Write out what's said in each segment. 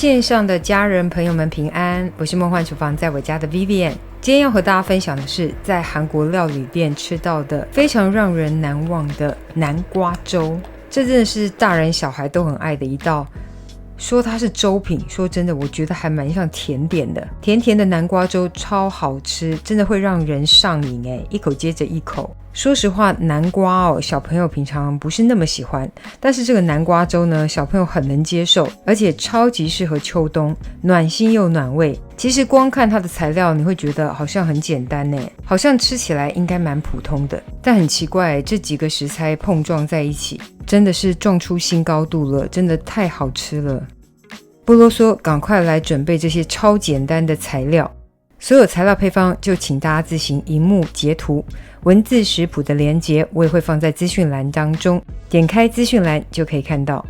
线上的家人朋友们平安，我是梦幻厨房在我家的 Vivian。 今天要和大家分享的是在韩国料理店吃到的非常让人难忘的南瓜粥。这真的是大人小孩都很爱的一道，说它是粥品，说真的我觉得还蛮像甜点的。甜甜的南瓜粥超好吃，真的会让人上瘾耶，一口接着一口。说实话，南瓜小朋友平常不是那么喜欢，但是这个南瓜粥呢，小朋友很能接受，而且超级适合秋冬，暖心又暖胃。其实光看它的材料，你会觉得好像很简单耶，好像吃起来应该蛮普通的，但很奇怪，这几个食材碰撞在一起，真的是撞出新高度了，真的太好吃了。不啰嗦，赶快来准备这些超简单的材料。所有材料配方就请大家自行荧幕截图，文字食谱的连结我也会放在资讯栏当中，点开资讯栏就可以看到。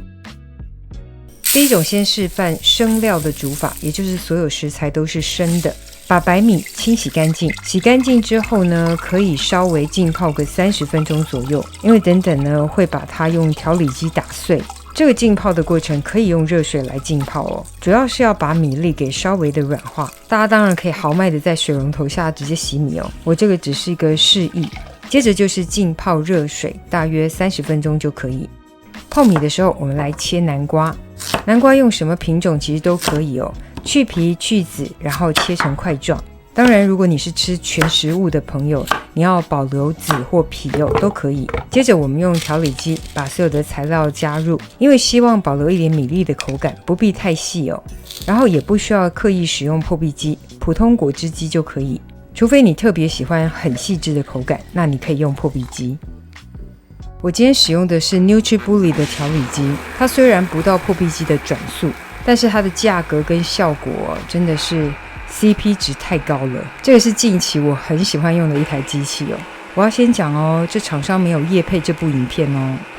第一种，先示范生料的煮法，也就是所有食材都是生的。把白米清洗干净，洗干净之后呢，可以稍微浸泡个30分钟左右，因为等等呢会把它用调理机打碎。这个浸泡的过程可以用热水来浸泡主要是要把米粒给稍微的软化。大家当然可以豪迈的在水龙头下直接洗米我这个只是一个示意。接着就是浸泡热水，大约30分钟就可以。泡米的时候，我们来切南瓜。南瓜用什么品种其实都可以去皮去籽，然后切成块状。当然如果你是吃全食物的朋友，你要保留籽或皮都可以。接着我们用调理机把所有的材料加入，因为希望保留一点米粒的口感，不必太细然后也不需要刻意使用破壁机，普通果汁机就可以，除非你特别喜欢很细致的口感，那你可以用破壁机。我今天使用的是 NutriBully 的调理机，它虽然不到破壁机的转速，但是它的价格跟效果真的是 CP 值太高了。这个是近期我很喜欢用的一台机器我要先讲这厂商没有业配这部影片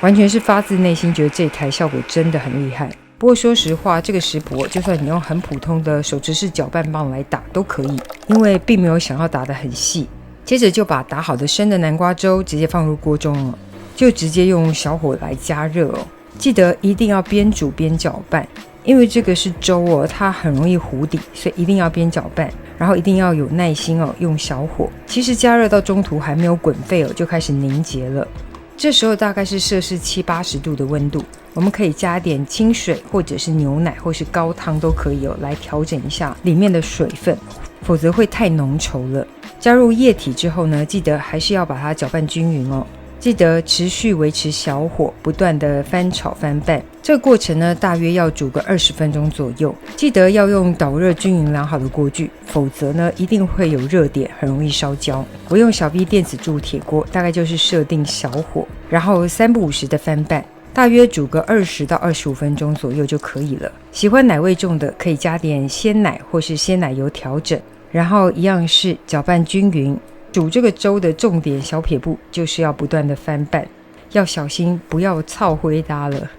完全是发自内心觉得这台效果真的很厉害。不过说实话，这个食谱就算你用很普通的手持式搅拌棒来打都可以，因为并没有想要打得很细。接着就把打好的生的南瓜粥直接放入锅中就直接用小火来加热记得一定要边煮边搅拌，因为这个是粥它很容易糊底，所以一定要边搅拌，然后一定要有耐心用小火。其实加热到中途还没有滚沸就开始凝结了，这时候大概是摄氏70-80度的温度，我们可以加点清水或者是牛奶或是高汤都可以来调整一下里面的水分，否则会太浓稠了。加入液体之后呢，记得还是要把它搅拌均匀记得持续维持小火，不断的翻炒翻拌。这个过程呢，大约要煮个20分钟左右。记得要用导热均匀良好的锅具，否则呢，一定会有热点，很容易烧焦。我用小 V 电子铸铁锅，大概就是设定小火，然后3不5时的翻拌，大约煮个20到25分钟左右就可以了。喜欢奶味重的，可以加点鲜奶或是鲜奶油调整，然后一样是搅拌均匀。煮这个粥的重点小撇步就是要不断的翻拌，要小心不要操灰搭了，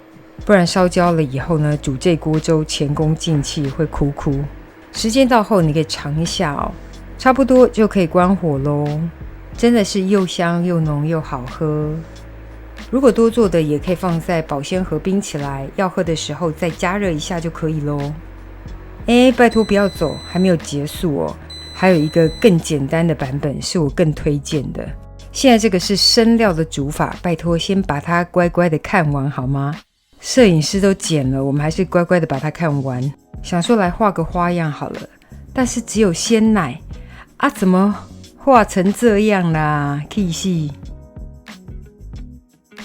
不然烧焦了以后呢，煮这锅粥前功尽弃，会哭哭。时间到后你可以尝一下差不多就可以关火咯。真的是又香又浓又好喝。如果多做的也可以放在保鲜盒冰起来，要喝的时候再加热一下就可以咯。拜托不要走，还没有结束还有一个更简单的版本是我更推荐的。现在这个是生料的煮法，拜托先把它乖乖的看完好吗？摄影师都剪了，我们还是乖乖的把它看完。想说来画个花样好了，但是只有鲜奶怎么画成这样啦？气死！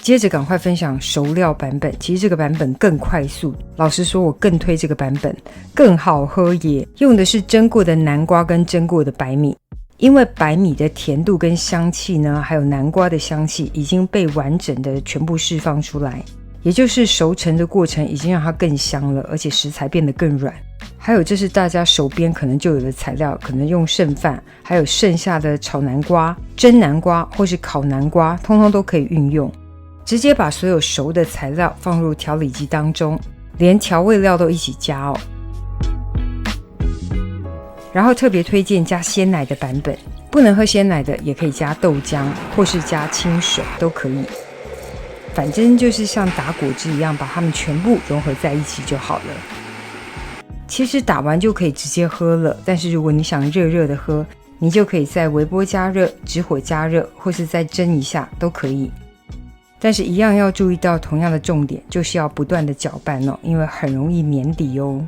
接着赶快分享熟料版本，其实这个版本更快速，老实说我更推这个版本，更好喝耶。用的是蒸过的南瓜跟蒸过的白米，因为白米的甜度跟香气呢，还有南瓜的香气已经被完整的全部释放出来，也就是熟成的过程已经让它更香了，而且食材变得更软。还有这是大家手边可能就有的材料，可能用剩饭，还有剩下的炒南瓜、蒸南瓜或是烤南瓜，通通都可以运用。直接把所有熟的材料放入调理机当中，连调味料都一起加然后特别推荐加鲜奶的版本，不能喝鲜奶的也可以加豆浆或是加清水都可以。反正就是像打果汁一样，把它们全部融合在一起就好了。其实打完就可以直接喝了，但是如果你想热热的喝，你就可以在微波加热、直火加热，或是再蒸一下都可以。但是一样要注意到同样的重点，就是要不断的搅拌哦，因为很容易粘底哦。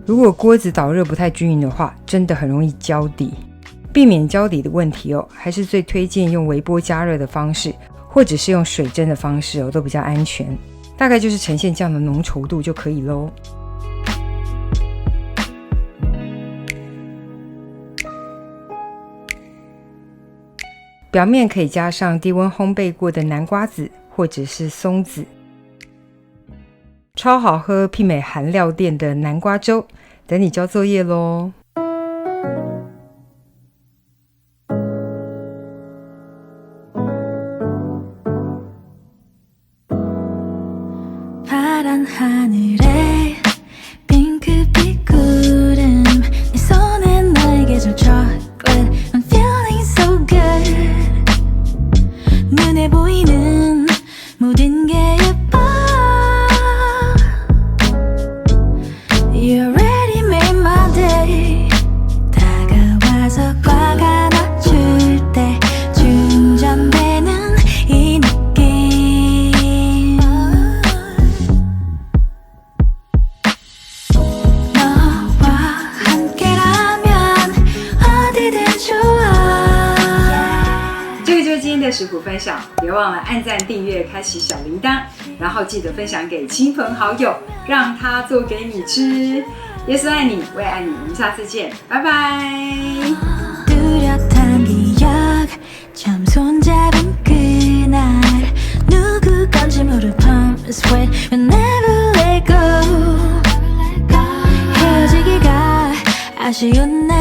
如果锅子导热不太均匀的话，真的很容易焦底。避免焦底的问题哦，还是最推荐用微波加热的方式，或者是用水蒸的方式哦，都比较安全。大概就是呈现这样的浓稠度就可以咯。表面可以加上低温烘焙过的南瓜子或者是松子，超好喝，媲美韩料店的南瓜粥，等你交作业咯。하늘에 핑크빛 구름 네 손에 날개 좀 chocolate I'm feeling so good 눈에 보이는 모든 게 예뻐 You already made my day 다가와서 꽉 안아줄 때 충전되는 이食谱分享，别忘了按赞、订阅、开启小铃铛，然后记得分享给亲朋好友，让他做给你吃。耶稣爱你，我也爱你，我们下次见，拜拜。아쉬운 날